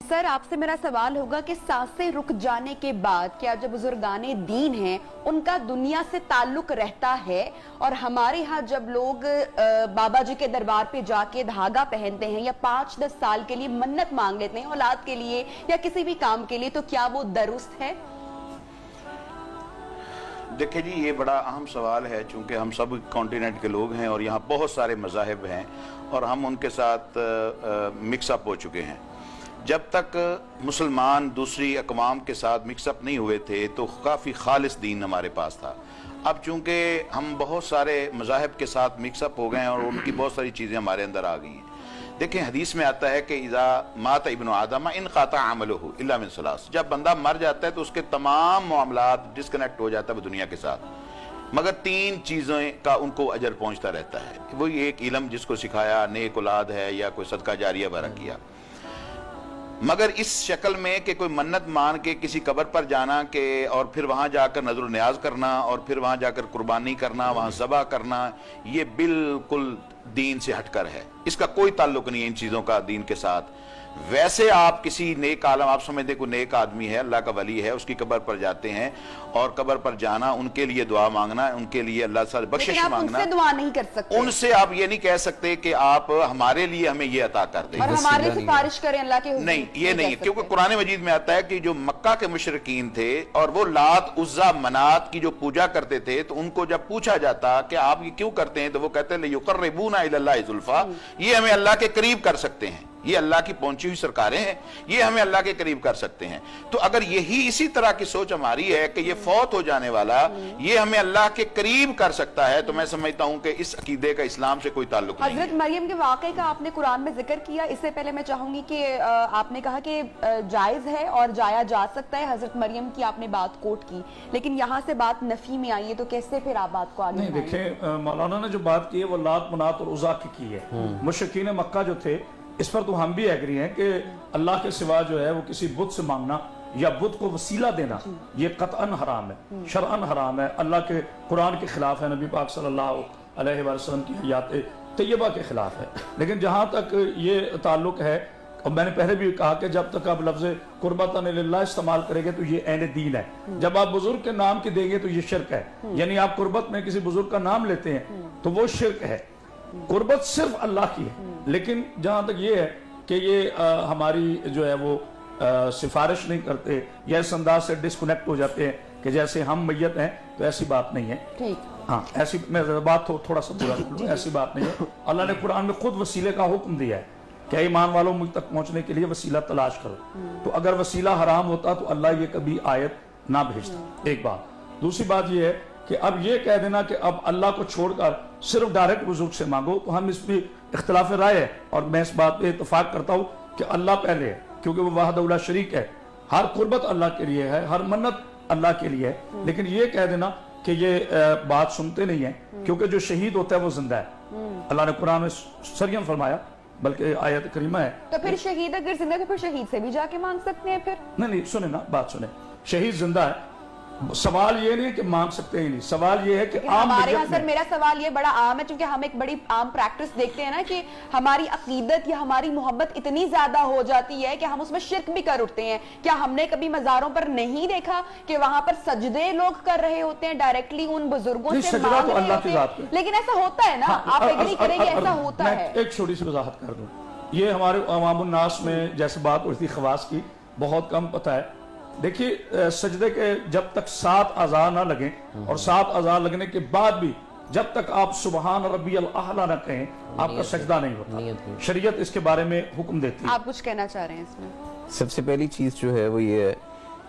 سر آپ سے میرا سوال ہوگا کہ سانسیں رک جانے کے بعد کیا جو بزرگان دین ہیں ان کا دنیا سے تعلق رہتا ہے؟ اور ہمارے ہاں جب لوگ بابا جی کے دربار پہ جا کے دھاگا پہنتے ہیں یا 5-10 سال کے لیے منت مانگ لیتے ہیں اولاد کے لیے یا کسی بھی کام کے لیے، تو کیا وہ درست ہے؟ دیکھیں جی، یہ بڑا اہم سوال ہے، چونکہ ہم سب کانٹیننٹ کے لوگ ہیں اور یہاں بہت سارے مذاہب ہیں اور ہم ان کے ساتھ مکس اپ ہو چکے ہیں۔ جب تک مسلمان دوسری اقوام کے ساتھ مکس اپ نہیں ہوئے تھے تو کافی خالص دین ہمارے پاس تھا۔ اب چونکہ ہم بہت سارے مذاہب کے ساتھ مکس اپ ہو گئے ہیں اور ان کی بہت ساری چیزیں ہمارے اندر آ گئی ہیں۔ دیکھیں حدیث میں آتا ہے کہ اذا مات ابن آدم انقطع عملہ الا من ثلاث، جب بندہ مر جاتا ہے تو اس کے تمام معاملات ڈسکنیکٹ ہو جاتا ہے دنیا کے ساتھ، مگر 3 چیزیں کا ان کو اجر پہنچتا رہتا ہے۔ وہی ایک علم جس کو سکھایا، نیک اولاد ہے یا کوئی صدقہ جاریہ وغیرہ کیا۔ مگر اس شکل میں کہ کوئی منت مان کے کسی قبر پر جانا کہ اور پھر وہاں جا کر نظر و نیاز کرنا اور پھر وہاں جا کر قربانی کرنا، وہاں ذبح کرنا، یہ بالکل دین سے ہٹ کر ہے۔ اس کا کوئی تعلق نہیں ہے ان چیزوں کا دین کے ساتھ۔ ویسے آپ کسی نیک عالم، آپ سمجھتے کوئی نیک آدمی ہے، اللہ کا ولی ہے، اس کی قبر پر جاتے ہیں اور قبر پر جانا، ان کے لیے دعا مانگنا، ان کے لیے اللہ سے بخشش مانگنا، لیکن آپ ان سے دعا نہیں کر سکتے، ان سے آپ یہ نہیں کہہ سکتے کہ آپ ہمارے لیے ہمیں یہ عطا کر دیں اور ہمارے سفارش کریں اللہ کے حضور۔ نہیں، یہ نہیں ہے، کیونکہ قرآن مجید میں آتا ہے کہ جو مکہ کے مشرکین تھے اور وہ لات عزا منات کی جو پوجا کرتے تھے تو ان کو جب پوچھا جاتا کہ آپ یہ کیوں کرتے ہیں تو وہ کہتے ہیں لِيُقَرِّبُونَ إِلَى اللَّهِ زُلْفَىٰ، یہ ہمیں اللہ کے قریب کر سکتے ہیں، یہ اللہ کی پہنچی ہوئی سرکاریں ہیں، یہ ہمیں اللہ کے قریب کر سکتے ہیں۔ تو اگر یہی اسی طرح کی سوچ ہماری ہے کہ یہ فوت ہو جانے والا یہ ہمیں اللہ کے قریب کر سکتا ہے، تو میں سمجھتا ہوں کہ اس عقیدے کا اسلام سے کوئی تعلق نہیں ہے۔ حضرت مریم کے واقعے کا آپ نے قرآن میں ذکر کیا، اس سے پہلے میں چاہوں گی کہ آپ نے کہا کہ جائز ہے اور جایا جا سکتا ہے، حضرت مریم کی آپ نے بات کوٹ کی، لیکن یہاں سے بات نفی میں آئی ہے، تو کیسے پھر آپ بات کو آگے نہیں؟ دیکھیں مولانا نے جو بات کی ہے وہ لات منات اور عزا کی ہے۔ مشرکین مکہ جو تھے اس پر تو ہم بھی ایگری ہیں کہ اللہ کے سوا جو ہے وہ کسی بت سے مانگنا یا بت کو وسیلہ دینا یہ قطعاً حرام ہے، شرعاً حرام ہے، اللہ کے قرآن کے خلاف ہے، نبی پاک صلی اللہ علیہ وسلم کی حیات طیبہ کے خلاف ہے۔ لیکن جہاں تک یہ تعلق ہے، اور میں نے پہلے بھی کہا کہ جب تک آپ لفظ قربتاً للہ استعمال کریں گے تو یہ عین دین ہے۔ جب آپ بزرگ کے نام کی دیں گے تو یہ شرک ہے، یعنی آپ قربت میں کسی بزرگ کا نام لیتے ہیں تو وہ شرک ہے۔ قربت صرف اللہ کی ہے، لیکن جہاں تک یہ ہے کہ یہ ہماری جو ہے وہ سفارش نہیں کرتے یا اس انداز سے ڈسکنیکٹ ہو جاتے ہیں کہ جیسے ہم میت ہیں، تو ایسی بات نہیں ہے۔ ہاں، ایسی میں بات تھوڑا سا پورا کروں، ایسی بات نہیں ہے۔ اللہ نے قرآن میں خود وسیلے کا حکم دیا ہے کہ ایمان والوں مجھ تک پہنچنے کے لیے وسیلہ تلاش کرو۔ تو اگر وسیلہ حرام ہوتا تو اللہ یہ کبھی آیت نہ بھیجتا، ایک بات۔ دوسری بات یہ ہے کہ اب یہ کہہ دینا کہ اب اللہ کو چھوڑ کر صرف ڈائریکٹ بزرگ سے مانگو، تو ہم اس پہ اختلاف رائے ہے، اور میں اس بات پہ اتفاق کرتا ہوں کہ اللہ پہلے ہے، کیونکہ وہ وحدہ لا شریک ہے، ہر قربت اللہ کے لیے ہے، ہر منت اللہ کے لیے ہے۔ لیکن یہ کہہ دینا کہ یہ بات سنتے نہیں ہیں، کیونکہ جو شہید ہوتا ہے وہ زندہ ہے، اللہ نے قرآن میں سریم فرمایا، بلکہ آیت کریمہ ہے۔ تو پھر شہید اگر زندہ ہے تو پھر شہید سے بھی جا کے مانگ سکتے ہیں؟ پھر نہیں، سنیں نا، بات سنیں، شہید زندہ ہے، سوال یہ نہیں کہ مانگ سکتے ہی نہیں، سوال یہ ہے کہ عام ہمارے یہاں سر میرا سوال یہ بڑا عام ہے، چونکہ ہم ایک بڑی عام پریکٹس دیکھتے ہیں نا کہ ہماری عقیدت یا ہماری محبت اتنی زیادہ ہو جاتی ہے کہ ہم اس میں شرک بھی کر اٹھتے ہیں۔ کیا ہم نے کبھی مزاروں پر نہیں دیکھا کہ وہاں پر سجدے لوگ کر رہے ہوتے ہیں، ڈائریکٹلی ان بزرگوں سے مانگ رہے ہوتے ہیں؟ لیکن ایسا ہوتا ہے نا، آپ ایگری کریں گے ایسا ہوتا ہے؟ ایک چھوٹی سی وضاحت کر دوں، یہ ہمارے عوام الناس میں جیسے بات ہوئی تھی خواص کی بہت کم پتہ ہے۔ دیکھیے سجدے کے جب تک 7 اعضاء نہ لگیں، اور 7 اعضاء لگنے کے بعد بھی جب تک آپ سبحان ربی الاعلیٰ نہ کہیں، آپ کا سجدہ نہیں ہوتا۔ شریعت اس کے بارے میں حکم دیتی ہے۔ آپ کچھ کہنا چاہ رہے ہیں اس میں؟ سب سے پہلی چیز جو ہے وہ یہ ہے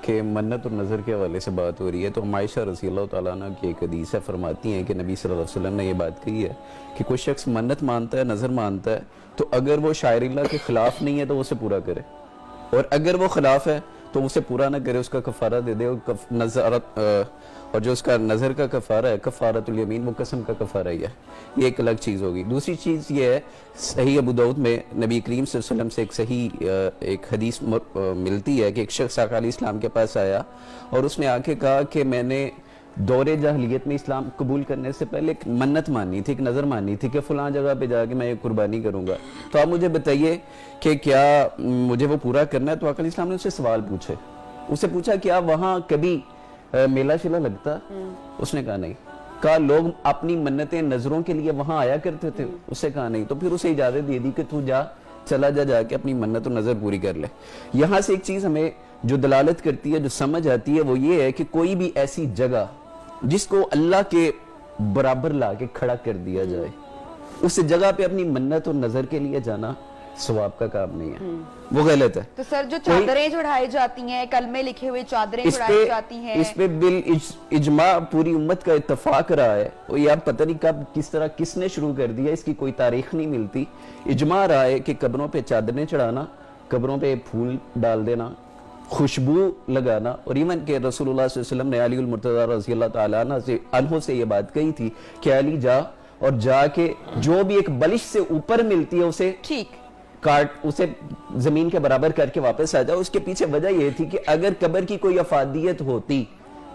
کہ منت اور نظر کے حوالے سے بات ہو رہی ہے، تو عائشہ رضی اللہ تعالیٰ عنہ کی ایک حدیث ہے، فرماتی ہیں کہ نبی صلی اللہ علیہ وسلم نے یہ بات کہی ہے کہ کوئی شخص منت مانتا ہے، نظر مانتا ہے، تو اگر وہ شاعر اللہ کے خلاف نہیں ہے تو اسے پورا کرے، اور اگر وہ خلاف ہے تو اسے پورا نہ کرے، اس کا کفارہ دے دے، اور جو اس کا نظر کا کفارہ ہے، کفارۃ الیمین، وہ قسم کا کفارہ ہی ہے، یہ ایک الگ چیز ہوگی۔ دوسری چیز یہ ہے، صحیح ابو داؤد میں نبی کریم صلی اللہ علیہ وسلم سے ایک صحیح ایک حدیث ملتی ہے کہ ایک شخص آقا علیہ السلام کے پاس آیا اور اس نے آ کے کہا کہ میں نے دور جاہلیت میں اسلام قبول کرنے سے پہلے ایک منت مانی تھی, ایک نظر مانی تھی کہ فلاں جگہ پہ جا کے میں یہ قربانی کروں گا, تو آپ مجھے بتائیے کہ کیا مجھے وہ پورا کرنا ہے؟ تو آقا علیہ السلام نے اسے سوال پوچھے, اسے پوچھا کیا وہاں کبھی میلہ شلہ لگتا؟ اس نے کہا نہیں. کہا لوگ اپنی منتیں نظروں کے لیے وہاں آیا کرتے تھے؟ اسے کہا نہیں. تو پھر اسے اجازت دے دی کہ تو چلا جا کے اپنی منت و نظر پوری کر لے. یہاں سے ایک چیز ہمیں جو دلالت کرتی ہے, جو سمجھ آتی ہے, وہ یہ ہے کہ کوئی بھی ایسی جگہ جس کو اللہ کے برابر لا کے کھڑا کر دیا جائے, اس جگہ پہ اپنی منت اور نظر کے لیے جانا ثواب کا کام نہیں ہے, وہ غلط ہے. تو سر جو چادریں چڑھائی جاتی ہیں, کلمے لکھے ہوئے چادریں چڑھائی جاتی ہیں, اس پہ اجماع پوری امت کا اتفاق رہا ہے. وہ یہ آپ پتہ نہیں کب کس طرح کس نے شروع کر دیا, اس کی کوئی تاریخ نہیں ملتی. اجماع رہا ہے کہ قبروں پہ چادریں چڑھانا, قبروں پہ پھول ڈال دینا, خوشبو لگانا, اور ایون کہ رسول اللہ صلی اللہ علیہ وسلم نے علی المرتضیٰ رضی اللہ تعالیٰ عنہ سے یہ بات کہی تھی کہ علی جا کے جو بھی ایک بلش سے اوپر ملتی ہے اسے ٹھیک کاٹ, اسے زمین کے برابر کر کے واپس آ جاؤ. اس کے پیچھے وجہ یہ تھی کہ اگر قبر کی کوئی افادیت ہوتی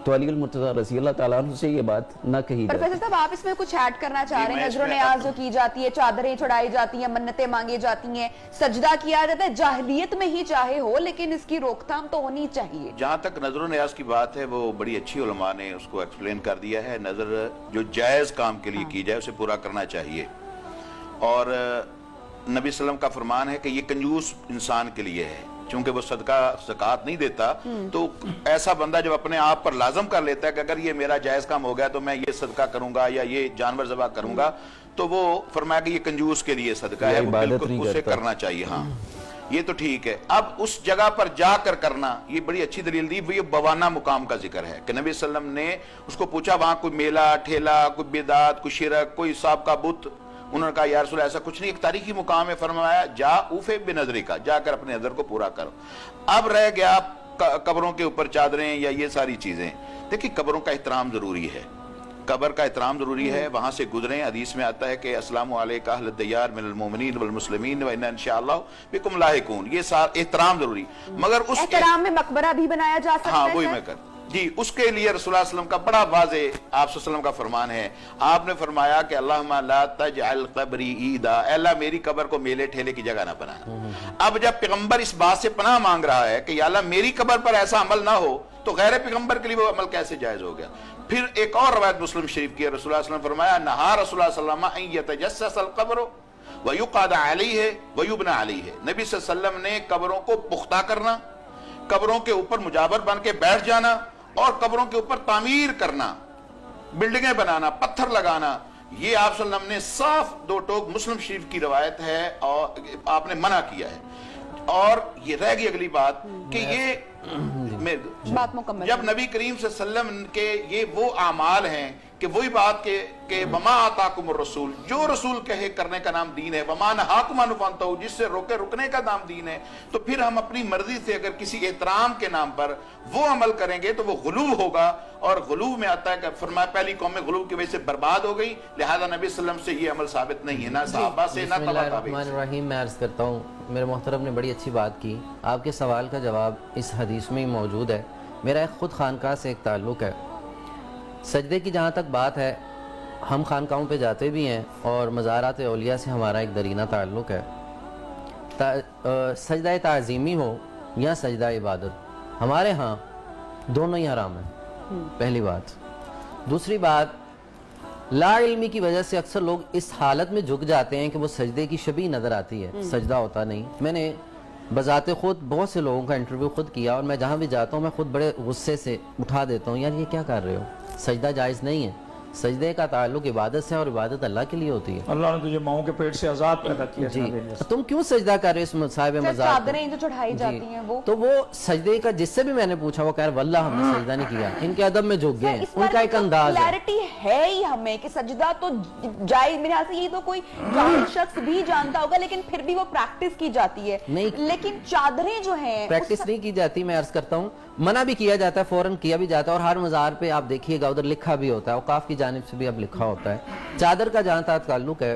تو علی المرتضیٰ رضی اللہ تعالیٰ عنہ سے یہ بات نہ کہی جاتی. پروفیسر صاحب آپ اس میں کچھ ایڈ کرنا چاہ رہے ہیں؟ نظر و نیاز جو کی جاتی ہے, چادریں چڑھائی جاتی ہیں, منتیں مانگی جاتی ہیں, سجدہ کیا جاتا ہے, جاہلیت میں ہی چاہے ہو, لیکن اس کی روک تھام تو ہونی چاہیے. جہاں تک نظر و نیاز کی بات ہے وہ بڑی اچھی علماء نے اس کو ایکسپلین کر دیا ہے. نظر جو جائز کام کے لیے کی جائے اسے پورا کرنا چاہیے. اور نبی صلی اللہ علیہ وسلم کا فرمان ہے کہ یہ کنجوس انسان کے لیے ہے, چونکہ وہ صدقہ زکوٰۃ نہیں دیتا. تو ایسا بندہ جب اپنے آپ پر لازم کر لیتا ہے کہ اگر یہ میرا جائز کام ہو گیا تو میں یہ صدقہ کروں گا یا یہ جانور ذبح کروں گا, تو وہ فرمایا کہ یہ کنجوس کے لیے صدقہ ہے, وہ بالکل اسے کرنا چاہیے. ہاں یہ تو ٹھیک ہے. اب اس جگہ پر جا کر کرنا, یہ بڑی اچھی دلیل دی. یہ بوانا مقام کا ذکر ہے کہ نبی صلی اللہ علیہ وسلم نے اس کو پوچھا وہاں کوئی میلہ ٹھیلا, کوئی بدعت, کوئی شرک, کوئی صاحب کا بت. انہوں نے کہا یا رسول اللہ ایسا کچھ نہیں, ایک تاریخی مقام ہے. فرمایا جا اوفے بنظری کا, جا کر اپنے نظر کو پورا کرو. اب رہ گیا قبروں کے اوپر چادریں یا یہ ساری چیزیں. دیکھیں قبروں کا احترام ضروری ہے, قبر کا احترام ضروری ہے. وہاں سے گزریں. حدیث میں آتا ہے کہ السلام علیکم اہل الدیار من المؤمنین والمسلمین وانا انشاءاللہ بکم لاحقون. یہ احترام ضروری, مگر اس احترام میں مقبرہ بھی بنایا جا سکتا ہے. ہاں وہی میں کر جی, اس کے لیے رسول اللہ صلی اللہ علیہ وسلم کا بڑا واضح آپ صلی اللہ علیہ وسلم کا فرمان ہے. آپ نے فرمایا کہ اللہم لا تجعل قبری عیدا, اے اللہ میری قبر کو میلے ٹھیلے کی جگہ نہ بنانا. اب جب پیغمبر اس بات سے پناہ مانگ رہا ہے کہ یا اللہ میری قبر پر ایسا عمل نہ ہو, تو غیر پیغمبر کے لیے وہ عمل کیسے جائز ہو گیا؟ پھر ایک اور روایت مسلم شریف کی ہے, رسول اللہ صلی اللہ علیہ وسلم فرمایا نہا رسول اللہ صلی اللہ علیہ وسلم ان یتجسس القبر ویقعد علیہ ویبنى علیہ. نبی صلی اللہ علیہ وسلم نے قبروں کو پختہ کرنا, قبروں کے اوپر مجاور بن کے بیٹھ جانا, اور قبروں کے اوپر تعمیر کرنا, بلڈنگیں بنانا, پتھر لگانا, یہ آپ صلی اللہ علیہ وسلم نے صاف دو ٹوک مسلم شریف کی روایت ہے اور آپ نے منع کیا ہے. اور یہ رہ گئی اگلی بات کہ یہ بات مکمل, جب نبی کریم صلی اللہ علیہ وسلم کے یہ وہ اعمال ہیں کہ وہی بات کہ وما آتاکم الرسول, جو رسول کہے کرنے کا نام دین ہے, وما نہاکم عنہ فانتہوا, جس سے روکے رکنے کا نام دین ہے. تو پھر ہم اپنی مرضی سے اگر کسی احترام کے نام پر وہ عمل کریں گے تو وہ غلو ہوگا, اور غلو میں آتا ہے کہ فرمایا پہلی قوم میں غلو کی وجہ سے برباد ہو گئی. لہذا نبی صلی اللہ علیہ وسلم سے یہ عمل ثابت نہیں ہے, نہ صحابہ سے نہ تبع تابعین. بسم اللہ الرحمن الرحیم. میں عرض کرتا ہوں, میرے محترم نے بڑی اچھی بات کی. آپ کے سوال کا جواب اس حدیث میں ہی موجود ہے. میرا ایک خود خانقاہ سے ایک تعلق ہے. سجدے کی جہاں تک بات ہے, ہم خانقاہوں پہ جاتے بھی ہیں اور مزارات اولیاء سے ہمارا ایک درینہ تعلق ہے. سجدہ تعظیمی ہو یا سجدہ عبادت, ہمارے ہاں دونوں ہی حرام ہیں, پہلی بات. دوسری بات, لا علمی کی وجہ سے اکثر لوگ اس حالت میں جھک جاتے ہیں کہ وہ سجدے کی شبیہ نظر آتی ہے, سجدہ ہوتا نہیں. میں نے بذات خود بہت سے لوگوں کا انٹرویو خود کیا, اور میں جہاں بھی جاتا ہوں میں خود بڑے غصے سے اٹھا دیتا ہوں, یار یہ کیا کر رہے ہو, سجدہ جائز نہیں ہے. سجدے کا تعلق عبادت سے, اور عبادت اللہ کے لیے ہوتی ہے. اللہ نے تجھے ماؤں کے پیٹ سے آزاد پیدا کیا. جی, تم کیوں سجدہ کر رہے ہو اس صاحب مزار کو؟ چادریں جو چڑھائی جاتی ہیں وہ, تو وہ سجدے کا, جس سے بھی میں نے پوچھا وہ کہہ رہا واللہ ہم نے سجدہ نہیں کیا. ان کے ادب میں جھک گئے ہیں, ان کا ایک انداز ہے. کلیئرٹی ہے ہی ہمیں کہ سجدہ تو جائز, میرے خیال سے یہ تو کوئی جاہل شخص بھی جانتا ہوگا, لیکن پھر بھی وہ پریکٹس کی جاتی ہے. لیکن چادریں جو ہیں پریکٹس نہیں کی جاتی. میں عرض کرتا ہوں منع بھی کیا جاتا ہے, فوراً کیا بھی جاتا ہے, اور ہر مزار پہ آپ دیکھیے گا ادھر لکھا بھی ہوتا ہے, اوقاف کی جانب سے بھی اب لکھا ہوتا ہے. چادر کا جہاں تک تعلق ہے,